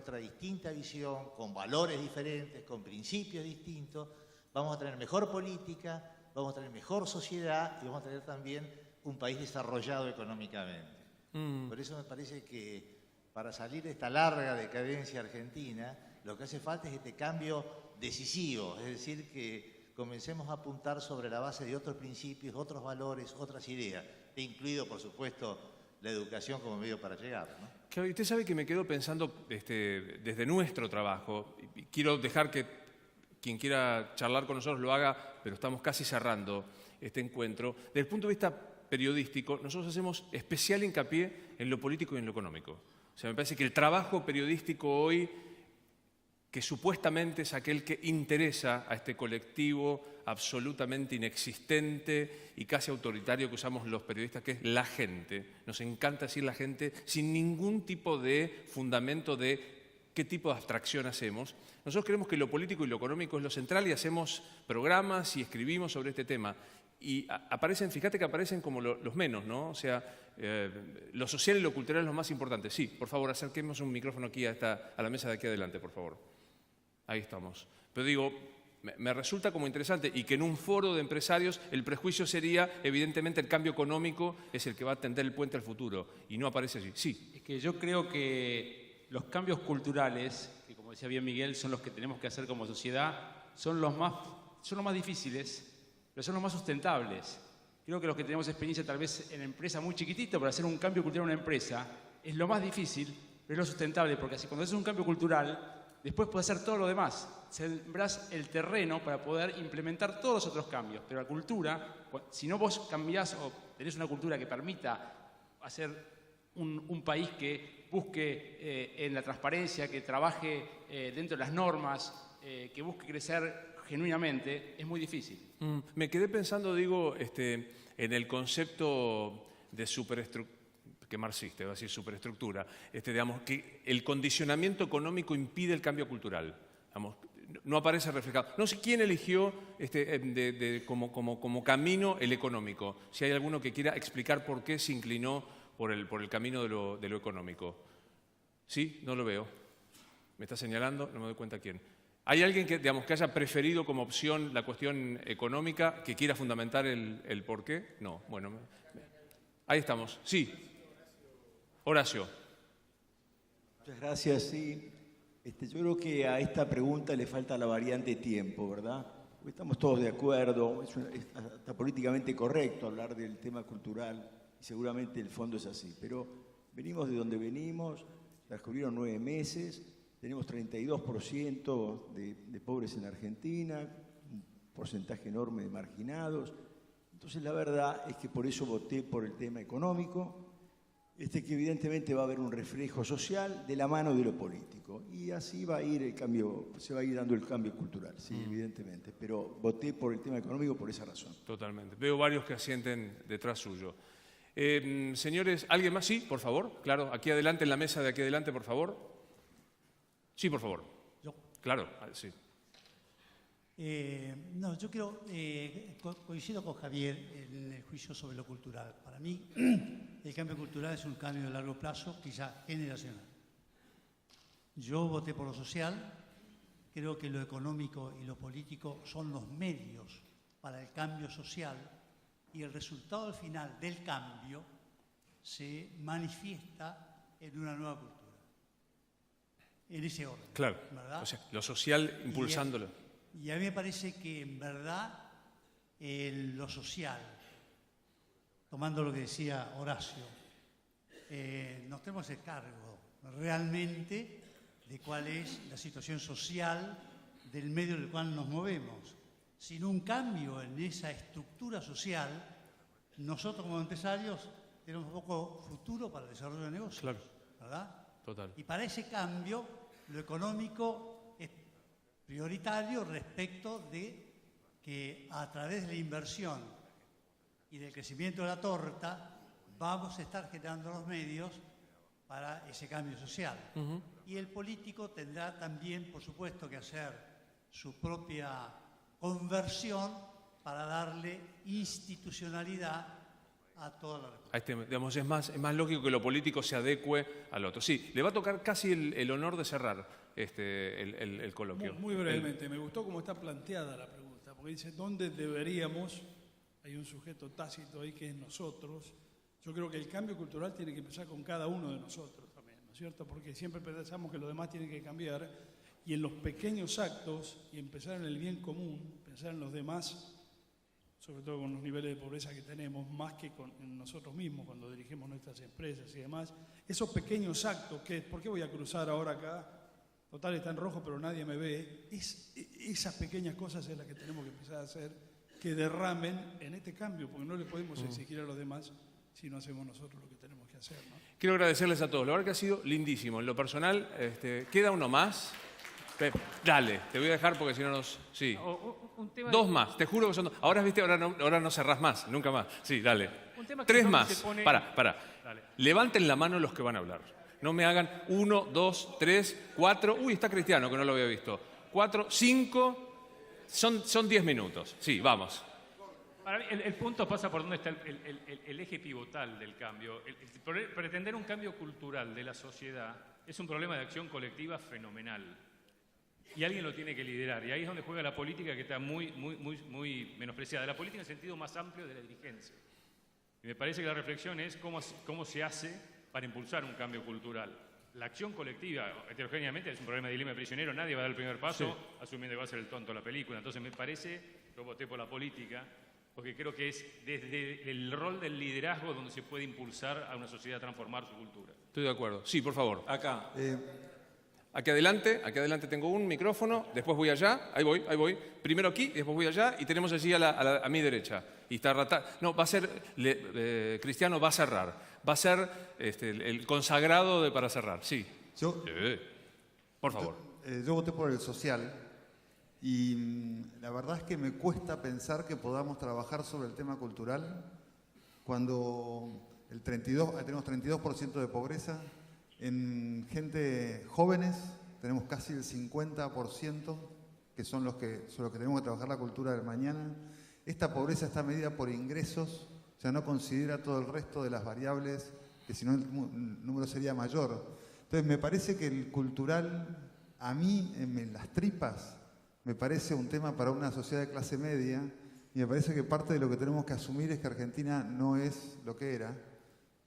otra distinta visión, con valores diferentes, con principios distintos, vamos a tener mejor política, vamos a tener mejor sociedad y vamos a tener también un país desarrollado económicamente. Por eso me parece que para salir de esta larga decadencia argentina, lo que hace falta es este cambio decisivo, es decir, que comencemos a apuntar sobre la base de otros principios, otros valores, otras ideas, incluido, por supuesto, la educación como medio para llegar, ¿no? Claro, y usted sabe que me quedo pensando desde nuestro trabajo, y quiero dejar que quien quiera charlar con nosotros lo haga, pero estamos casi cerrando este encuentro. Desde el punto de vista periodístico, nosotros hacemos especial hincapié en lo político y en lo económico. O sea, me parece que el trabajo periodístico hoy, que supuestamente es aquel que interesa a este colectivo absolutamente inexistente y casi autoritario que usamos los periodistas, que es la gente. Nos encanta decir la gente sin ningún tipo de fundamento de qué tipo de abstracción hacemos. Nosotros creemos que lo político y lo económico es lo central y hacemos programas y escribimos sobre este tema. Y aparecen, fíjate que aparecen como los menos, ¿no? O sea, lo social y lo cultural es lo más importante. Sí, por favor, acerquemos un micrófono aquí a la mesa de aquí adelante, por favor. Ahí estamos. Pero digo, me resulta como interesante y que en un foro de empresarios el prejuicio sería, evidentemente, el cambio económico es el que va a tender el puente al futuro. Y no aparece allí. Sí. Es que yo creo que los cambios culturales, que como decía bien Miguel, son los que tenemos que hacer como sociedad, son los más difíciles, pero son los más sustentables. Creo que los que tenemos experiencia tal vez en empresa muy chiquitito para hacer un cambio cultural en una empresa es lo más difícil, pero es lo sustentable, porque así cuando haces un cambio cultural, después puedes hacer todo lo demás. Sembrás el terreno para poder implementar todos los otros cambios. Pero la cultura, si no vos cambiás o tenés una cultura que permita hacer un país que busque en la transparencia, que trabaje dentro de las normas, que busque crecer genuinamente, es muy difícil. Me quedé pensando, digo, en el concepto de superestructura, que marxista, va a decir superestructura, digamos, que el condicionamiento económico impide el cambio cultural. Digamos, no aparece reflejado. No sé quién eligió como camino el económico. Si hay alguno que quiera explicar por qué se inclinó por el camino de lo económico. ¿Sí? No lo veo. ¿Me está señalando? No me doy cuenta quién. ¿Hay alguien que, digamos, que haya preferido como opción la cuestión económica, que quiera fundamentar el por qué? No. Bueno, ahí estamos. Sí. Horacio. Muchas gracias. Sí. Yo creo que a esta pregunta le falta la variante tiempo, ¿verdad? Porque estamos todos de acuerdo, está políticamente correcto hablar del tema cultural y seguramente el fondo es así, pero venimos de donde venimos, transcurrieron 9 meses, tenemos 32% de pobres en Argentina, un porcentaje enorme de marginados. Entonces la verdad es que por eso voté por el tema económico, que evidentemente va a haber un reflejo social de la mano de lo político. Y así va a ir el cambio, se va a ir dando el cambio cultural, sí, evidentemente. Pero voté por el tema económico por esa razón. Totalmente. Veo varios que asienten detrás suyo. Señores, ¿alguien más? Sí, por favor. Claro, aquí adelante, en la mesa de aquí adelante, por favor. Sí, por favor. Yo. Claro, sí. No, yo creo, coincido con Javier en el juicio sobre lo cultural. Para mí, el cambio cultural es un cambio de largo plazo, quizá generacional. Yo voté por lo social, creo que lo económico y lo político son los medios para el cambio social y el resultado al final del cambio se manifiesta en una nueva cultura. En ese orden. Claro, ¿verdad? O sea, lo social impulsándolo. Y a mí me parece que en verdad lo social, tomando lo que decía Horacio, nos tenemos el cargo realmente de cuál es la situación social del medio en el cual nos movemos. Sin un cambio en esa estructura social, nosotros como empresarios tenemos poco futuro para el desarrollo de negocios. Claro. ¿Verdad? Total. Y para ese cambio, lo económico es prioritario respecto de que a través de la inversión y del crecimiento de la torta vamos a estar generando los medios para ese cambio social. Y el político tendrá también, por supuesto, que hacer su propia conversión para darle institucionalidad a toda la República. Digamos, es más lógico que lo político se adecue al otro. Sí, le va a tocar casi el honor de cerrar el coloquio. Muy brevemente, me gustó cómo está planteada la pregunta, porque dice, ¿dónde deberíamos? Hay un sujeto tácito ahí que es nosotros. Yo creo que el cambio cultural tiene que empezar con cada uno de nosotros también, ¿no es cierto? Porque siempre pensamos que los demás tienen que cambiar, y en los pequeños actos, y empezar en el bien común, pensar en los demás, sobre todo con los niveles de pobreza que tenemos, más que en nosotros mismos cuando dirigimos nuestras empresas y demás, esos pequeños actos, que ¿por qué voy a cruzar ahora acá? Total está en rojo pero nadie me ve. Esas pequeñas cosas es las que tenemos que empezar a hacer, que derramen en este cambio, porque no le podemos exigir a los demás si no hacemos nosotros lo que tenemos que hacer, ¿no? Quiero agradecerles a todos. La verdad que ha sido lindísimo. En lo personal, ¿queda uno más? Dale, te voy a dejar porque si no nos... Sí. Dos más, te juro que son dos. Ahora, viste, ahora no cerrás más, nunca más. Sí, dale. Tres más. Pará. Dale. Levanten la mano los que van a hablar. No me hagan 1, 2, 3, 4. Uy, está Cristiano, que no lo había visto. 4, 5. Son 10 minutos. Sí, vamos. Para mí, el punto pasa por donde está el eje pivotal del cambio. Pretender un cambio cultural de la sociedad es un problema de acción colectiva fenomenal. Y alguien lo tiene que liderar. Y ahí es donde juega la política, que está muy menospreciada. La política en el sentido más amplio de la dirigencia. Y me parece que la reflexión es cómo se hace para impulsar un cambio cultural. La acción colectiva, heterogéneamente, es un problema de dilema prisionero. Nadie va a dar el primer paso asumiendo que va a ser el tonto la película. Entonces me parece, yo voté por la política, porque creo que es desde el rol del liderazgo donde se puede impulsar a una sociedad a transformar su cultura. Estoy de acuerdo. Sí, por favor. Acá. Aquí adelante tengo un micrófono, después voy allá, ahí voy. Primero aquí, después voy allá, y tenemos allí a mi derecha. Y está No, va a ser, Cristiano va a cerrar. Va a ser el consagrado para cerrar, sí. Por favor. Yo voté por el social y la verdad es que me cuesta pensar que podamos trabajar sobre el tema cultural cuando tenemos 32% de pobreza. En gente jóvenes tenemos casi el 50%, que son los que tenemos que trabajar la cultura del mañana. Esta pobreza está medida por ingresos, o sea, no considera todo el resto de las variables, que si no el número sería mayor. Entonces, me parece que el cultural, a mí, en las tripas, me parece un tema para una sociedad de clase media, y me parece que parte de lo que tenemos que asumir es que Argentina no es lo que era.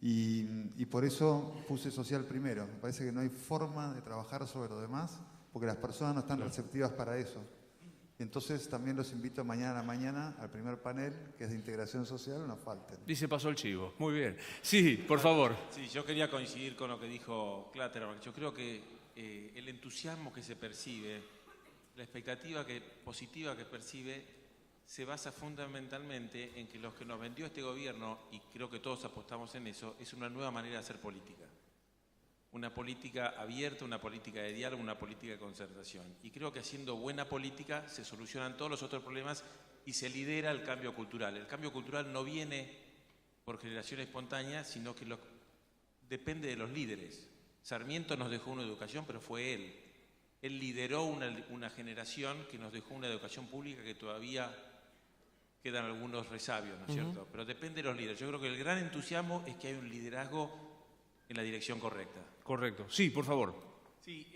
Y por eso puse social primero. Me parece que no hay forma de trabajar sobre lo demás porque las personas no están receptivas para eso. Y entonces también los invito mañana a la mañana al primer panel, que es de integración social, no falten. Dice, pasó el chivo. Muy bien. Sí, por favor. Sí, yo quería coincidir con lo que dijo Clatterback. Yo creo que el entusiasmo que se percibe, la expectativa positiva que percibe, se basa fundamentalmente en que lo que nos vendió este gobierno, y creo que todos apostamos en eso, es una nueva manera de hacer política. Una política abierta, una política de diálogo, una política de concertación. Y creo que haciendo buena política se solucionan todos los otros problemas y se lidera el cambio cultural. El cambio cultural no viene por generación espontánea, sino que depende de los líderes. Sarmiento nos dejó una educación, pero fue él. Él lideró una generación que nos dejó una educación pública que todavía quedan algunos resabios, ¿no es cierto? Pero depende de los líderes. Yo creo que el gran entusiasmo es que hay un liderazgo en la dirección correcta. Correcto. Sí, por favor. Sí,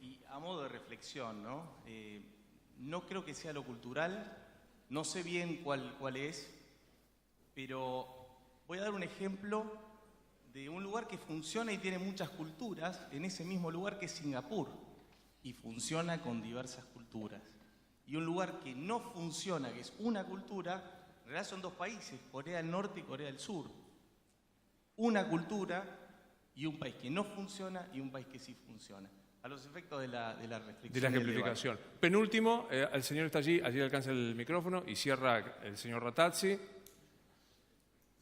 y a modo de reflexión, ¿no? No creo que sea lo cultural, no sé bien cuál es, pero voy a dar un ejemplo de un lugar que funciona y tiene muchas culturas, en ese mismo lugar que es Singapur, y funciona con diversas culturas. Y un lugar que no funciona, que es una cultura, en realidad son dos países, Corea del Norte y Corea del Sur. Una cultura y un país que no funciona y un país que sí funciona. A los efectos de la reflexión. De la ejemplificación. Penúltimo, el señor está allí alcanza el micrófono y cierra el señor Rattazzi.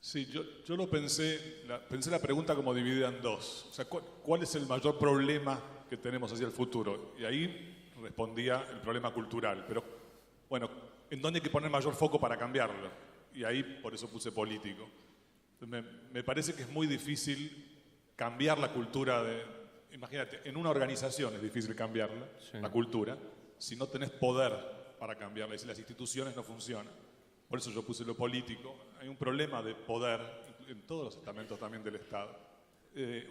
Sí, yo lo pensé la pregunta como dividida en dos. O sea, ¿cuál es el mayor problema que tenemos hacia el futuro? Y ahí respondía el problema cultural. Pero, bueno, ¿en dónde hay que poner mayor foco para cambiarlo? Y ahí por eso puse político. Me parece que es muy difícil cambiar la cultura imagínate, en una organización es difícil cambiarla, la cultura, si no tenés poder para cambiarla y si las instituciones no funcionan. por eso yo puse lo político, hay un problema de poder en todos los estamentos también del Estado.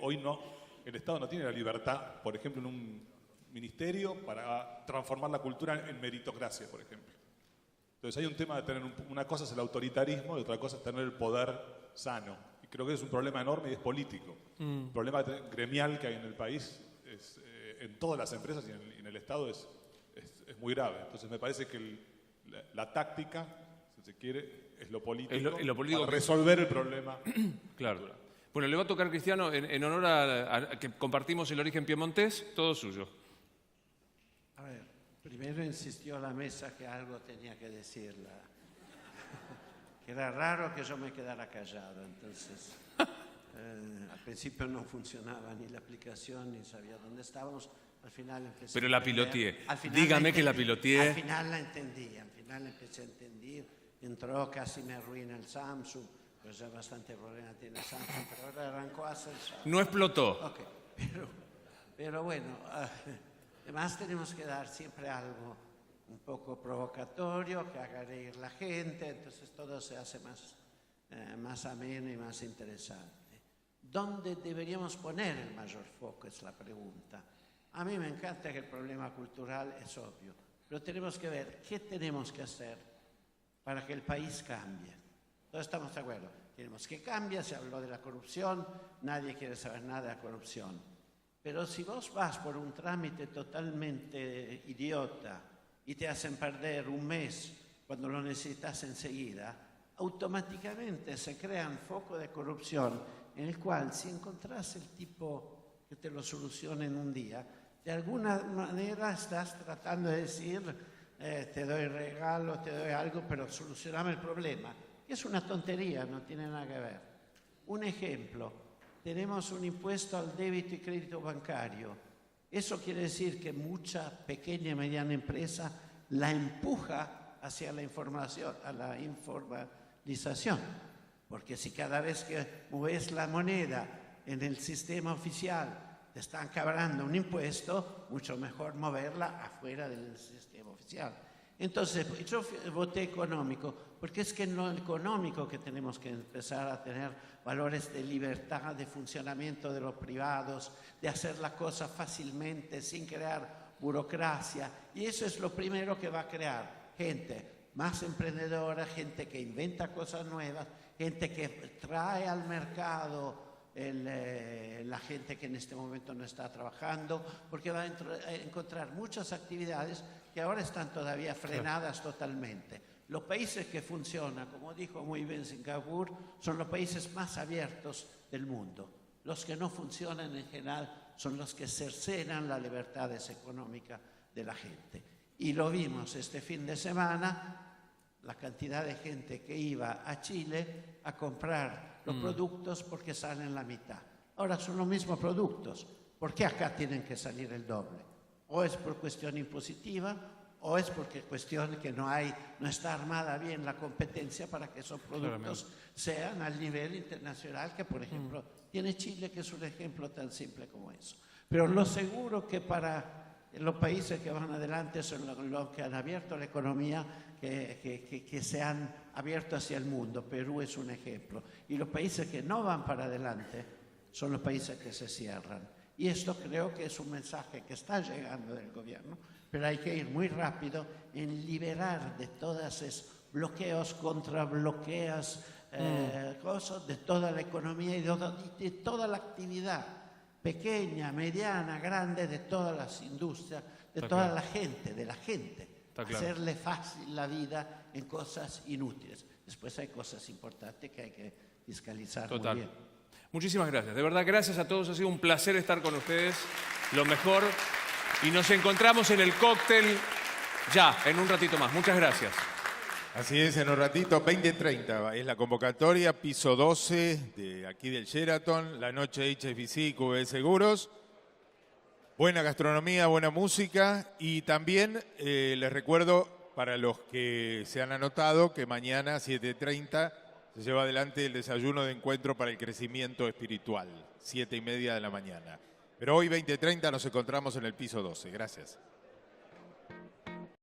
Hoy no, el Estado no tiene la libertad, por ejemplo, en un ministerio para transformar la cultura en meritocracia, por ejemplo. Entonces hay un tema de tener, una cosa es el autoritarismo y otra cosa es tener el poder sano. Y creo que es un problema enorme y es político. El problema gremial que hay en el país, en todas las empresas y en el Estado es muy grave. Entonces me parece que la táctica, si se quiere, es lo político, lo político para resolver el problema. Claro. Bueno, le va a tocar, Cristiano, en honor a que compartimos el origen piemontés, todo suyo. A ver, primero insistió la mesa que algo tenía que decirla. Que era raro que yo me quedara callado, entonces al principio no funcionaba ni la aplicación ni sabía dónde estábamos. Al final empecé Pero a la entender. piloteé. Al final Dígame que la piloteé. Al final la entendí, al final empecé a entender. Entró, casi me arruina el Samsung, pues ya bastante problema tiene el Samsung, pero ahora arrancó a hacer Samsung. No explotó. Ok, pero bueno, además tenemos que dar siempre algo un poco provocatorio, que haga reír la gente, entonces todo se hace más ameno y más interesante. ¿Dónde deberíamos poner el mayor foco? Es la pregunta. A mí me encanta que el problema cultural es obvio, pero tenemos que ver qué tenemos que hacer para que el país cambie. Todos estamos de acuerdo. Tenemos que cambiar, se habló de la corrupción, nadie quiere saber nada de la corrupción. Pero si vos vas por un trámite totalmente idiota y te hacen perder un mes cuando lo necesitas enseguida, automáticamente se crea un foco de corrupción en el cual si encontrás el tipo que te lo solucione en un día, de alguna manera estás tratando de decir, te doy regalo, te doy algo, pero solucioname el problema. Es una tontería, no tiene nada que ver. Un ejemplo, tenemos un impuesto al débito y crédito bancario. Eso quiere decir que mucha pequeña y mediana empresa la empuja hacia la información, a la informalización. Porque si cada vez que mueves la moneda en el sistema oficial te están cobrando un impuesto, mucho mejor moverla afuera del sistema oficial. Entonces, yo voté económico, porque es que en lo económico que tenemos que empezar a tener valores de libertad, de funcionamiento de los privados, de hacer la cosa fácilmente, sin crear burocracia. Y eso es lo primero que va a crear gente más emprendedora, gente que inventa cosas nuevas, gente que trae al mercado la gente que en este momento no está trabajando, porque va a encontrar muchas actividades que ahora están todavía frenadas totalmente. Los países que funcionan, como dijo muy bien Singapur, son los países más abiertos del mundo. Los que no funcionan en general son los que cercenan la libertad económica de la gente. Y lo vimos este fin de semana, la cantidad de gente que iba a Chile a comprar los productos porque salen la mitad. Ahora son los mismos productos. ¿Por qué acá tienen que salir el doble? O es por cuestión impositiva, o es porque cuestión que no está armada bien la competencia para que esos productos sean al nivel internacional que, por ejemplo, tiene Chile, que es un ejemplo tan simple como eso. Pero lo seguro que para los países que van adelante son los que han abierto la economía, que se han abierto hacia el mundo. Perú es un ejemplo. Y los países que no van para adelante son los países que se cierran. Y esto creo que es un mensaje que está llegando del gobierno, pero hay que ir muy rápido en liberar de todos esos bloqueos, contrabloqueos, cosas, de toda la economía y de toda la actividad pequeña, mediana, grande, de todas las industrias, de toda la gente, de la gente. Hacerle fácil la vida en cosas inútiles. Después hay cosas importantes que hay que fiscalizar muy bien. Muchísimas gracias. De verdad, gracias a todos. Ha sido un placer estar con ustedes. Lo mejor. Y nos encontramos en el cóctel ya, en un ratito más. Muchas gracias. Así es, en un ratito, 20:30 es la convocatoria, piso 12 de aquí del Sheraton, la noche HSBC y QB Seguros. Buena gastronomía, buena música y también les recuerdo para los que se han anotado que mañana 7:30 se lleva adelante el desayuno de encuentro para el crecimiento espiritual, 7:30 de la mañana. Pero hoy 20:30 nos encontramos en el piso 12. Gracias.